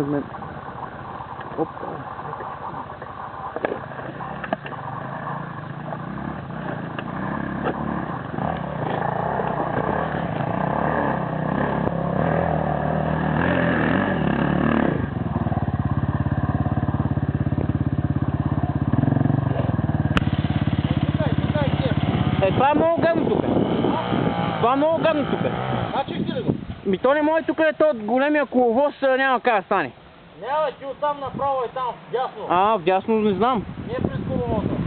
пред мен. Опа. Това е много гадно тук. Това е много гадно тук. Значи си ли го? Ми то не може тук е то големия коловоз, няма как да стане. Няма, ти оттам направо и там, вдясно. Вдясно не знам. Не през коловоза.